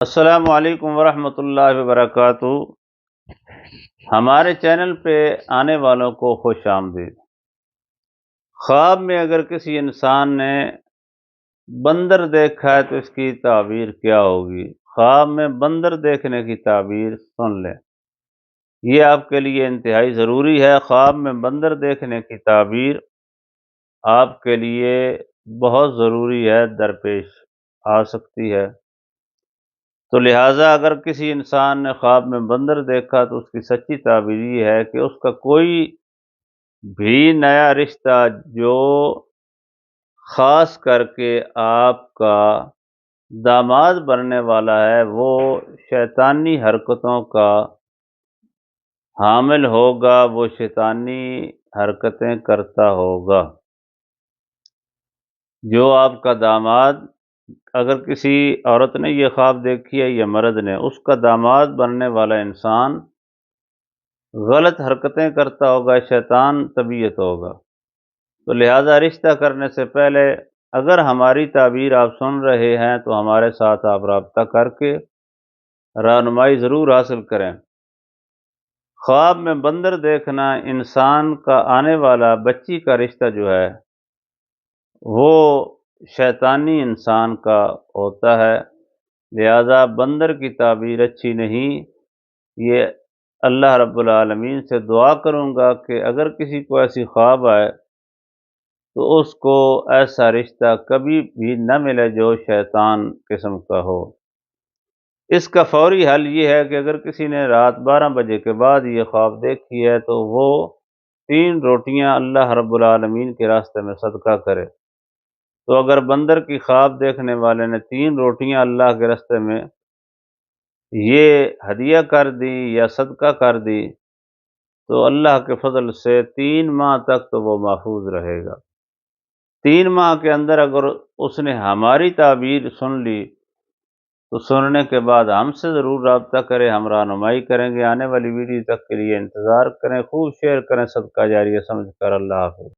السلام علیکم ورحمۃ اللہ وبرکاتہ۔ ہمارے چینل پہ آنے والوں کو خوش آمدید۔ خواب میں اگر کسی انسان نے بندر دیکھا ہے تو اس کی تعبیر کیا ہوگی؟ خواب میں بندر دیکھنے کی تعبیر سن لیں، یہ آپ کے لیے انتہائی ضروری ہے۔ خواب میں بندر دیکھنے کی تعبیر آپ کے لیے بہت ضروری ہے، درپیش آ سکتی ہے۔ تو لہٰذا اگر کسی انسان نے خواب میں بندر دیکھا تو اس کی سچی تعبیر یہ ہے کہ اس کا کوئی بھی نیا رشتہ جو خاص کر کے آپ کا داماد بننے والا ہے وہ شیطانی حرکتوں کا حامل ہوگا، وہ شیطانی حرکتیں کرتا ہوگا۔ جو آپ کا داماد، اگر کسی عورت نے یہ خواب دیکھی ہے یا مرد نے، اس کا داماد بننے والا انسان غلط حرکتیں کرتا ہوگا، شیطان طبیعت ہوگا۔ تو لہٰذا رشتہ کرنے سے پہلے اگر ہماری تعبیر آپ سن رہے ہیں تو ہمارے ساتھ آپ رابطہ کر کے رہنمائی ضرور حاصل کریں۔ خواب میں بندر دیکھنا انسان کا آنے والا بچی کا رشتہ جو ہے وہ شیطانی انسان کا ہوتا ہے، لہذا بندر کی تعبیر اچھی نہیں۔ یہ اللہ رب العالمین سے دعا کروں گا کہ اگر کسی کو ایسی خواب آئے تو اس کو ایسا رشتہ کبھی بھی نہ ملے جو شیطان قسم کا ہو۔ اس کا فوری حل یہ ہے کہ اگر کسی نے رات 12 بجے کے بعد یہ خواب دیکھی ہے تو وہ 3 روٹیاں اللہ رب العالمین کے راستے میں صدقہ کرے۔ تو اگر بندر کی خواب دیکھنے والے نے 3 روٹیاں اللہ کے راستے میں یہ ہدیہ کر دی یا صدقہ کر دی تو اللہ کے فضل سے 3 ماہ تک تو وہ محفوظ رہے گا۔ 3 ماہ کے اندر اگر اس نے ہماری تعبیر سن لی تو سننے کے بعد ہم سے ضرور رابطہ کریں، ہم رہنمائی کریں گے۔ آنے والی ویڈیو تک کے لیے انتظار کریں، خوب شیئر کریں، صدقہ جاریہ سمجھ کر۔ اللہ حافظ۔